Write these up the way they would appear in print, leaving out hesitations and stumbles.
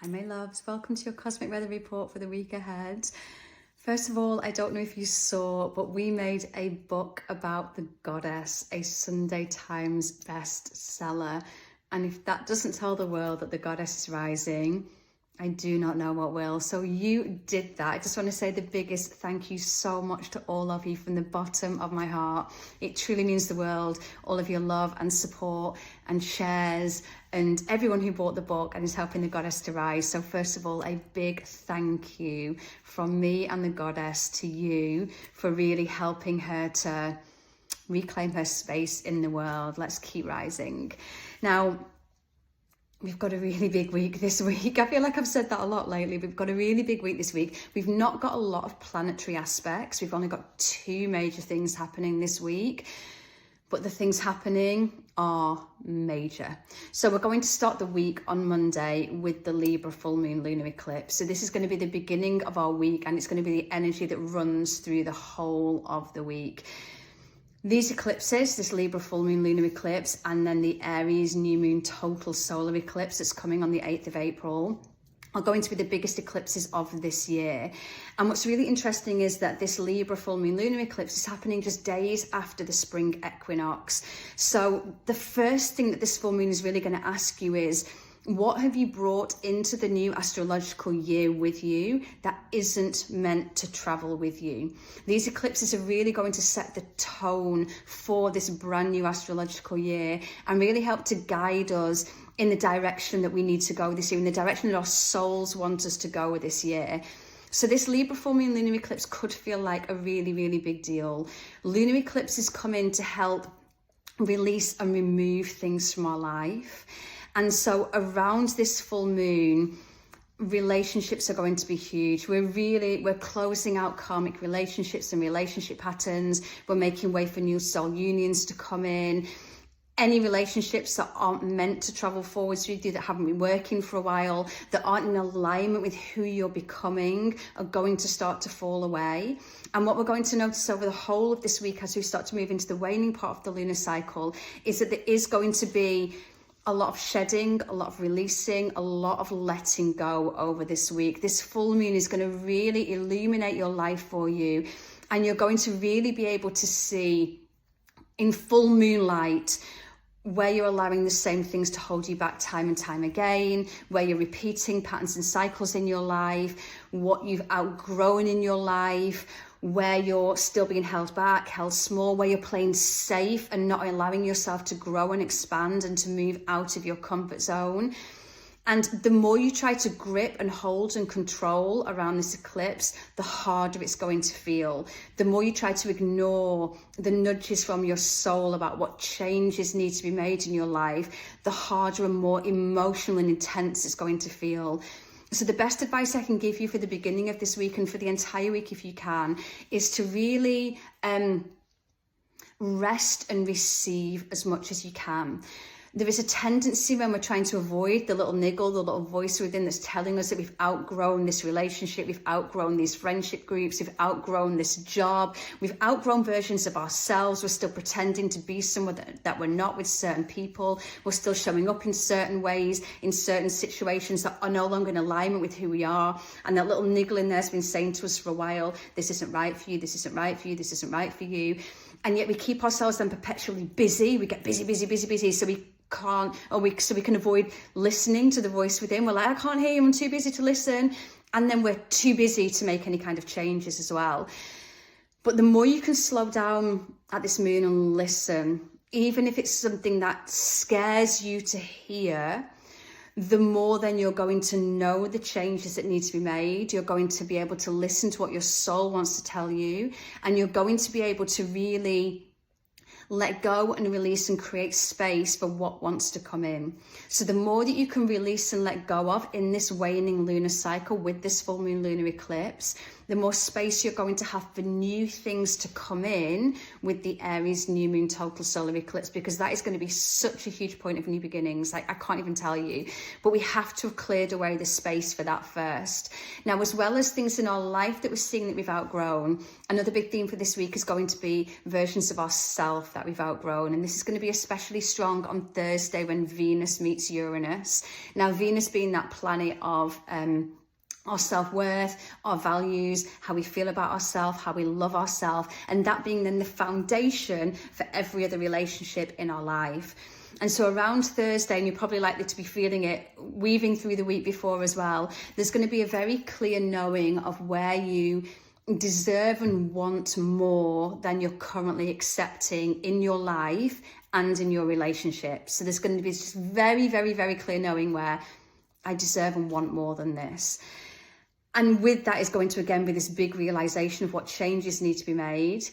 Hi my loves, welcome to your Cosmic Weather Report for the week ahead. First of all, I don't know if you saw, but we made a book about the goddess, a Sunday Times bestseller. And if that doesn't tell the world that the goddess is rising, I do not know what will. So you did that. I just want to say the biggest thank you so much to all of you from the bottom of my heart. It truly means the world, all of your love and support and shares and everyone who bought the book and is helping the goddess to rise. So first of all, a big thank you from me and the goddess to you for really helping her to reclaim her space in the world. Let's keep rising. Now, we've got a really big week this week. I feel like I've said that a lot lately. We've got a really big week this week. We've not got a lot of planetary aspects. We've only got two major things happening this week, but the things happening are major. So we're going to start the week on Monday with the Libra full moon lunar eclipse. So this is going to be the beginning of our week, and it's going to be the energy that runs through the whole of the week. These eclipses, this Libra full moon lunar eclipse, and then the Aries new moon total solar eclipse that's coming on the 8th of April, are going to be the biggest eclipses of this year. And what's really interesting is that this Libra full moon lunar eclipse is happening just days after the spring equinox. So the first thing that this full moon is really going to ask you is, what have you brought into the new astrological year with you that isn't meant to travel with you? These eclipses are really going to set the tone for this brand new astrological year and really help to guide us in the direction that we need to go this year, in the direction that our souls want us to go this year. So this Libra full moon lunar eclipse could feel like a really, really big deal. Lunar eclipses come in to help release and remove things from our life. And so around this full moon, relationships are going to be huge. We're closing out karmic relationships and relationship patterns. We're making way for new soul unions to come in. Any relationships that aren't meant to travel forwards with you, that haven't been working for a while, that aren't in alignment with who you're becoming, are going to start to fall away. And what we're going to notice over the whole of this week as we start to move into the waning part of the lunar cycle is that there is going to be a lot of shedding, a lot of releasing, a lot of letting go over this week. This full moon is going to really illuminate your life for you, and you're going to really be able to see in full moonlight where you're allowing the same things to hold you back time and time again, where you're repeating patterns and cycles in your life, what you've outgrown in your life, where you're still being held back, held small, where you're playing safe and not allowing yourself to grow and expand and to move out of your comfort zone. And the more you try to grip and hold and control around this eclipse, the harder it's going to feel. The more you try to ignore the nudges from your soul about what changes need to be made in your life, the harder and more emotional and intense it's going to feel. So the best advice I can give you for the beginning of this week and for the entire week, if you can, is to really rest and receive as much as you can. There is a tendency when we're trying to avoid the little niggle, the little voice within that's telling us that we've outgrown this relationship, we've outgrown these friendship groups, we've outgrown this job, we've outgrown versions of ourselves, we're still pretending to be someone that we're not with certain people, we're still showing up in certain ways, in certain situations that are no longer in alignment with who we are, and that little niggle in there has been saying to us for a while, this isn't right for you, this isn't right for you, this isn't right for you. And yet we keep ourselves then perpetually busy. We get busy, so we can't, so we can avoid listening to the voice within. We're like, I can't hear you, I'm too busy to listen. And then we're too busy to make any kind of changes as well. But the more you can slow down at this moon and listen, even if it's something that scares you to hear, the more then you're going to know the changes that need to be made. You're going to be able to listen to what your soul wants to tell you, and you're going to be able to really let go and release and create space for what wants to come in. So the more that you can release and let go of in this waning lunar cycle with this full moon lunar eclipse, the more space you're going to have for new things to come in with the Aries new moon total solar eclipse, because that is going to be such a huge point of new beginnings. Like, I can't even tell you, but we have to have cleared away the space for that first. Now, as well as things in our life that we're seeing that we've outgrown, another big theme for this week is going to be versions of ourselves that we've outgrown. And this is going to be especially strong on Thursday when Venus meets Uranus. Now, Venus being that planet of our self-worth, our values, how we feel about ourselves, how we love ourselves, and that being then the foundation for every other relationship in our life. And so around Thursday, and you're probably likely to be feeling it weaving through the week before as well, there's going to be a very clear knowing of where you deserve and want more than you're currently accepting in your life and in your relationship. So there's going to be this very, very, very clear knowing where I deserve and want more than this. And with that is going to again be this big realization of what changes need to be made.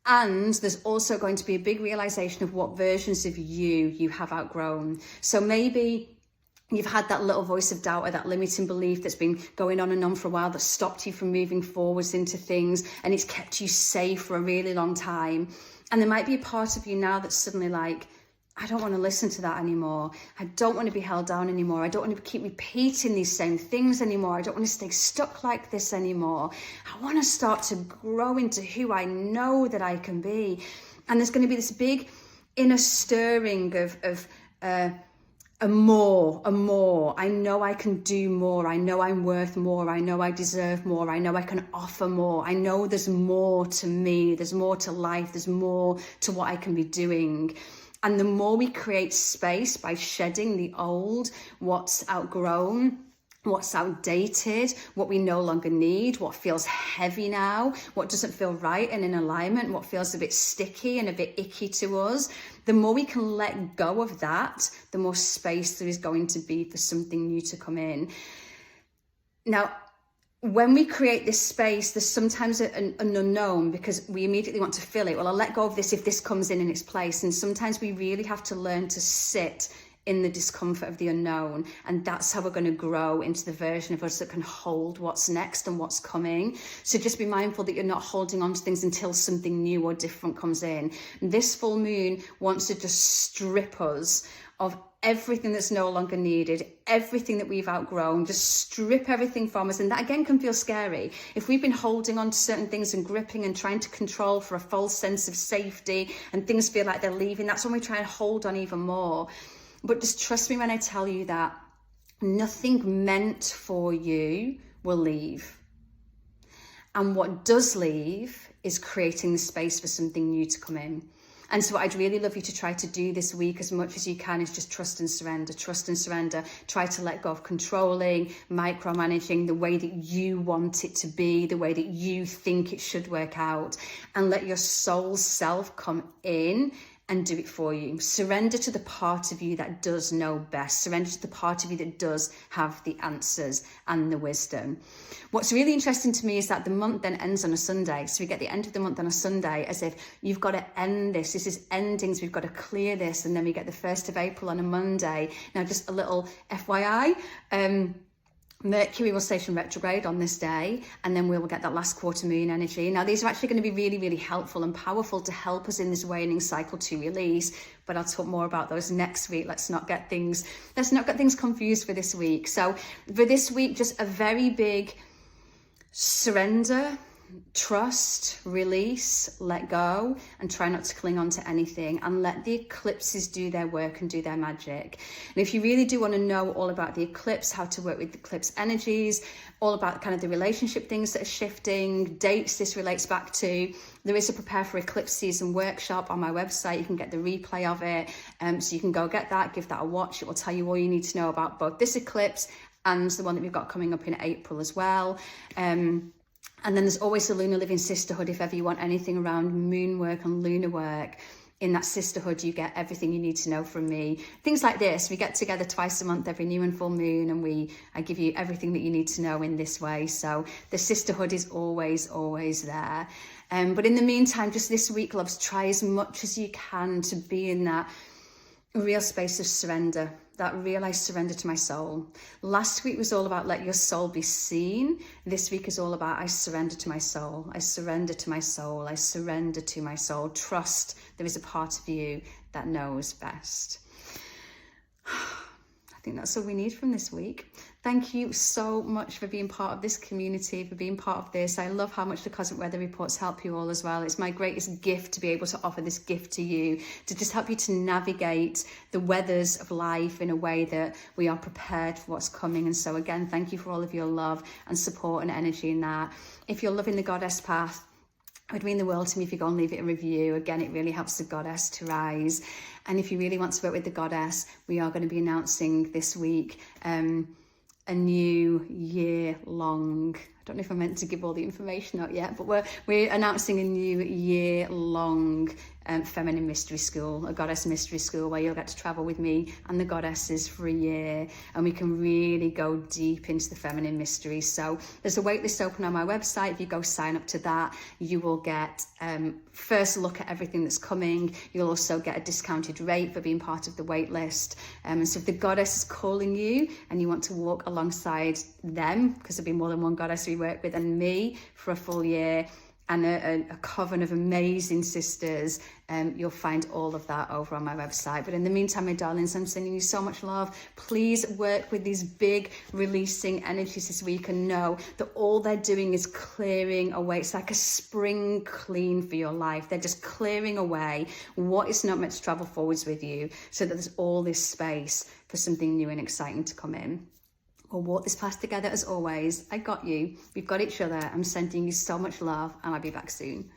And there's also going to be a big realization of what versions of you have outgrown. So maybe you've had that little voice of doubt or that limiting belief that's been going on and on for a while that stopped you from moving forwards into things, and it's kept you safe for a really long time. And there might be a part of you now that's suddenly like, I don't want to listen to that anymore. I don't want to be held down anymore. I don't want to keep repeating these same things anymore. I don't want to stay stuck like this anymore. I want to start to grow into who I know that I can be. And there's going to be this big inner stirring of a more. I know I can do more. I know I'm worth more. I know I deserve more. I know I can offer more. I know there's more to me. There's more to life. There's more to what I can be doing. And the more we create space by shedding the old, what's outgrown, what's outdated, what we no longer need, what feels heavy now, what doesn't feel right and in alignment, what feels a bit sticky and a bit icky to us, the more we can let go of that, the more space there is going to be for something new to come in. Now, when we create this space, there's sometimes an unknown because we immediately want to fill it. Well, I'll let go of this if this comes in its place. And sometimes we really have to learn to sit in the discomfort of the unknown. And that's how we're going to grow into the version of us that can hold what's next and what's coming. So just be mindful that you're not holding on to things until something new or different comes in. This full moon wants to just strip us of everything that's no longer needed, everything that we've outgrown, just strip everything from us. And that again can feel scary. If we've been holding on to certain things and gripping and trying to control for a false sense of safety and things feel like they're leaving, that's when we try and hold on even more. But just trust me when I tell you that nothing meant for you will leave. And what does leave is creating the space for something new to come in. And so what I'd really love you to try to do this week as much as you can is just trust and surrender, try to let go of controlling, micromanaging the way that you want it to be, the way that you think it should work out, and let your soul self come in and do it for you. Surrender to the part of you that does know best. Surrender to the part of you that does have the answers and the wisdom. What's really interesting to me is that the month then ends on a Sunday. So we get the end of the month on a Sunday as if you've got to end this. This is endings. We've got to clear this. And then we get the 1st of April on a Monday. Now, just a little FYI, Mercury will station retrograde on this day, and then we will get that last quarter moon energy. Now, these are actually going to be really, really helpful and powerful to help us in this waning cycle to release, but I'll talk more about those next week. Let's not get things confused for this week. So for this week, just a very big surrender, trust, release, let go, and try not to cling on to anything, and let the eclipses do their work and do their magic. And if you really do want to know all about the eclipse, how to work with the eclipse energies, all about kind of the relationship things that are shifting, dates this relates back to, there is a Prepare for Eclipse Season workshop on my website. You can get the replay of it, so you can go get that, give that a watch. It will tell you all you need to know about both this eclipse and the one that we've got coming up in April as well. And then there's always the Lunar Living Sisterhood. If ever you want anything around moon work and lunar work, in that sisterhood, you get everything you need to know from me. Things like this, we get together twice a month, every new and full moon, and I give you everything that you need to know in this way. So the sisterhood is always, always there. But in the meantime, just this week, loves, try as much as you can to be in that real space of surrender, that real I surrender to my soul. Last week was all about let your soul be seen. This week is all about I surrender to my soul. I surrender to my soul. I surrender to my soul. Trust there is a part of you that knows best. I think that's all we need from this week. Thank you so much for being part of this community, for being part of this. I love how much the Cosmic Weather Reports help you all as well. It's my greatest gift to be able to offer this gift to you, to just help you to navigate the weathers of life in a way that we are prepared for what's coming. And so again, thank you for all of your love and support and energy in that. If you're loving the Goddess Path, it would mean the world to me if you go and leave it a review. Again, it really helps the Goddess to rise. And if you really want to work with the Goddess, we are going to be announcing this week a new year-long, I don't know if I'm meant to give all the information out yet, but we're announcing a new year-long feminine mystery school, a goddess mystery school, where you'll get to travel with me and the goddesses for a year, and we can really go deep into the feminine mysteries. So there's a waitlist open on my website. If you go sign up to that, you will get first look at everything that's coming. You'll also get a discounted rate for being part of the waitlist. And so if the goddess is calling you and you want to walk alongside them, because there'll be more than one goddess we work with, and me for a full year, and a coven of amazing sisters, you'll find all of that over on my website. But in the meantime, my darlings, I'm sending you so much love. Please work with these big releasing energies this week and know that all they're doing is clearing away. It's like a spring clean for your life. They're just clearing away what is not meant to travel forwards with you, so that there's all this space for something new and exciting to come in. We'll walk this path together as always. I got you. We've got each other. I'm sending you so much love, and I'll be back soon.